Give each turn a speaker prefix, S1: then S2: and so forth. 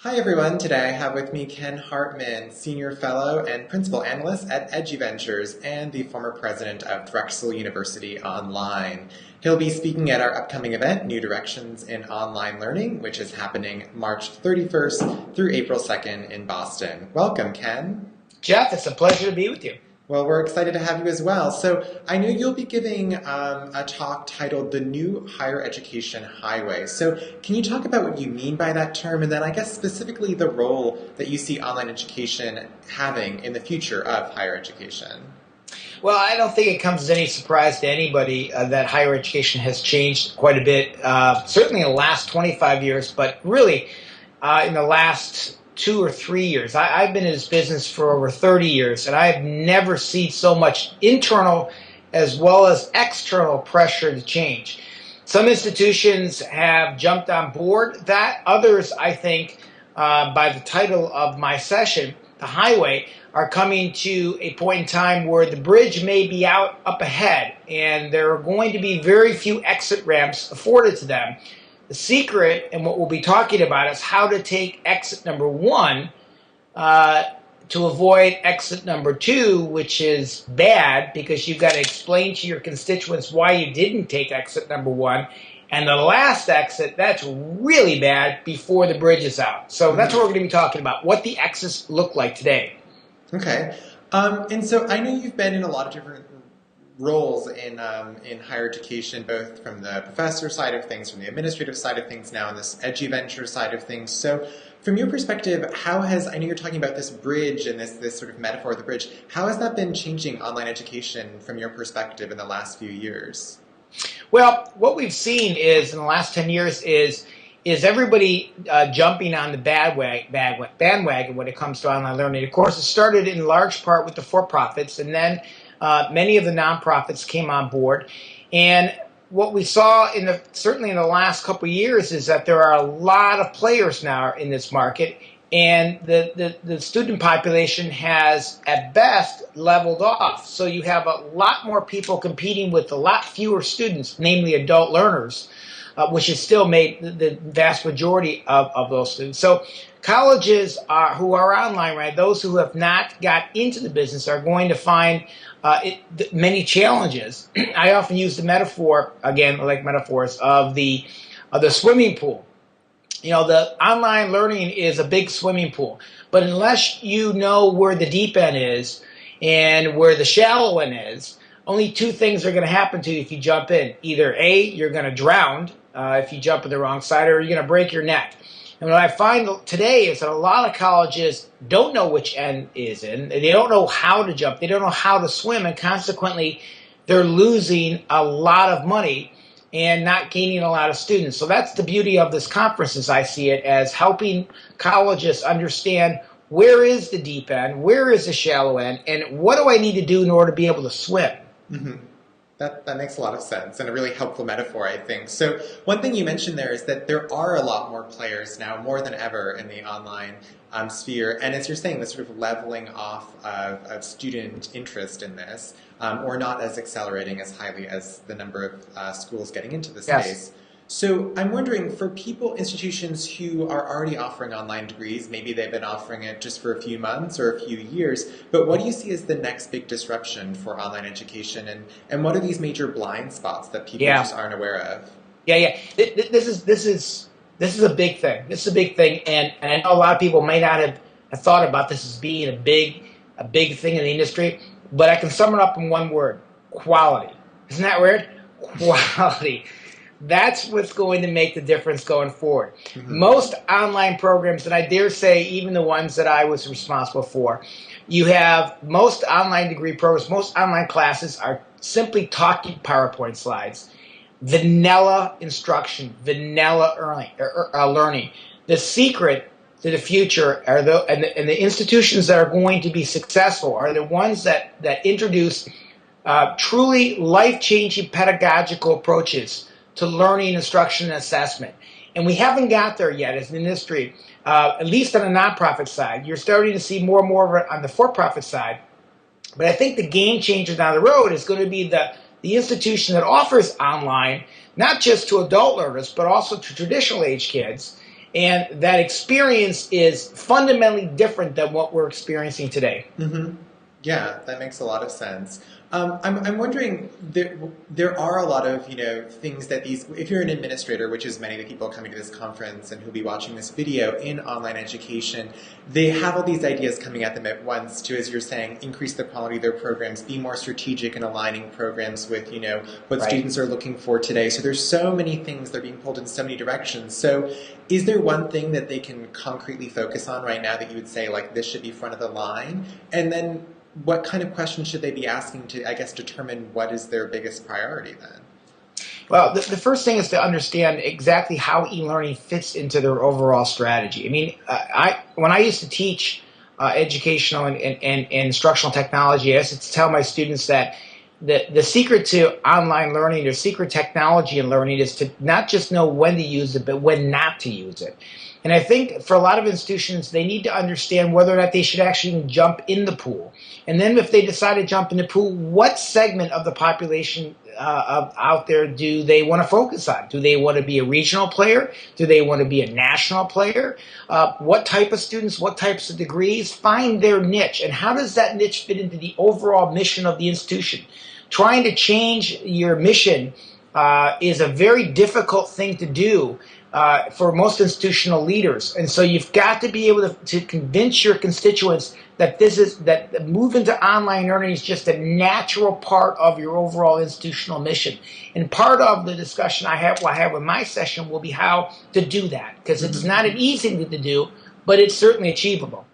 S1: Hi everyone, today I have with me Ken Hartman, Senior Fellow and Principal Analyst at EduVentures and the former President of Drexel University Online. He'll be speaking at our upcoming event, New Directions in Online Learning, which is happening March 31st through April 2nd in Boston. Welcome, Ken.
S2: Jeff, it's a pleasure to be with you.
S1: Well, we're excited to have you as well. So I know you'll be giving a talk titled The New Higher Education Highway. So can you talk about what you mean by that term, and then I guess specifically the role that you see online education having in the future of higher education?
S2: Well, I don't think it comes as any surprise to anybody that higher education has changed quite a bit, certainly in the last 25 years, but really in the last 2 or 3 years. I've been in this business for over 30 years, and I've never seen so much internal as well as external pressure to change. Some institutions have jumped on board that. Others, I think, by the title of my session, The Highway, are coming to a point in time where the bridge may be out up ahead, and there are going to be very few exit ramps afforded to them. The secret, and what we'll be talking about, is how to take exit number one to avoid exit number two, which is bad because you've got to explain to your constituents why you didn't take exit number one. And the last exit, that's really bad before the bridge is out. So that's what we're going to be talking about, what the exits look like today.
S1: Okay. And so I know you've been in a lot of different roles in higher education, both from the professor side of things, from the administrative side of things, now in this EduVenture side of things. So from your perspective, how has, I know you're talking about this bridge and this sort of metaphor of the bridge, how has that been changing online education from your perspective in the last few years?
S2: Well, what we've seen is in the last 10 years is everybody jumping on the bandwagon when it comes to online learning. Of course, it started in large part with the for-profits, and then many of the nonprofits came on board. And what we saw certainly in the last couple of years is that there are a lot of players now in this market, and the student population has at best leveled off. So you have a lot more people competing with a lot fewer students, namely adult learners, which has still made the vast majority of those students. So colleges who are online, right, those who have not got into the business are going to find many challenges. I often use the metaphor, again, I like metaphors, of the swimming pool. You know, the online learning is a big swimming pool, but unless you know where the deep end is and where the shallow end is, only two things are going to happen to you if you jump in. Either A, you're going to drown if you jump on the wrong side, or you're going to break your neck. And what I find today is that a lot of colleges don't know which end is in. They don't know how to jump. They don't know how to swim, and consequently, they're losing a lot of money and not gaining a lot of students. So that's the beauty of this conference, as I see it, as helping colleges understand where is the deep end, where is the shallow end, and what do I need to do in order to be able to swim?
S1: Mm-hmm. That makes a lot of sense, and a really helpful metaphor, I think. So one thing you mentioned there is that there are a lot more players now, more than ever, in the online sphere. And as you're saying, the sort of leveling off of student interest in this, or not as accelerating as highly as the number of schools getting into the space.
S2: Yes.
S1: So I'm wondering, for institutions who are already offering online degrees, maybe they've been offering it just for a few months or a few years, but what do you see as the next big disruption for online education, and what are these major blind spots that people just aren't aware of?
S2: Yeah. This is a big thing. This is a big thing, and I know a lot of people may not have thought about this as being a big thing in the industry, but I can sum it up in one word: quality. Isn't that weird? Quality. That's what's going to make the difference going forward. Mm-hmm. Most online programs, and I dare say even the ones that I was responsible for, you have most online degree programs, most online classes are simply talking PowerPoint slides. Vanilla instruction, vanilla learning. The secret to the future are and the institutions that are going to be successful are the ones that introduce truly life-changing pedagogical approaches to learning, instruction, and assessment. And we haven't got there yet as an industry, at least on the nonprofit side. You're starting to see more and more of it on the for-profit side. But I think the game changer down the road is going to be the institution that offers online, not just to adult learners, but also to traditional age kids, And that experience is fundamentally different than what we're experiencing today.
S1: Mm-hmm. Yeah, that makes a lot of sense. I'm wondering, there are a lot of, things that if you're an administrator, which is many of the people coming to this conference and who'll be watching this video in online education, they have all these ideas coming at them at once to, as you're saying, increase the quality of their programs, be more strategic in aligning programs with, what
S2: Right.
S1: students are looking for today. So there's so many things, they're being pulled in so many directions. So is there one thing that they can concretely focus on right now that you would say, like, this should be front of the line? And then what kind of questions should they be asking to, I guess, determine what is their biggest priority then?
S2: Well, the first thing is to understand exactly how e-learning fits into their overall strategy. I mean, when I used to teach educational and instructional technology, I used to tell my students that the secret to online learning, or secret technology in learning, is to not just know when to use it, but when not to use it. And I think for a lot of institutions, they need to understand whether or not they should actually jump in the pool. And then if they decide to jump in the pool, what segment of the population out there do they want to focus on? Do they want to be a regional player? Do they want to be a national player? What type of students, what types of degrees? Find their niche. And how does that niche fit into the overall mission of the institution? Trying to change your mission is a very difficult thing to do for most institutional leaders. And so you've got to be able to convince your constituents that that move into online learning is just a natural part of your overall institutional mission. And part of the discussion I have with my session will be how to do that, because it's not an easy thing to do, but it's certainly achievable.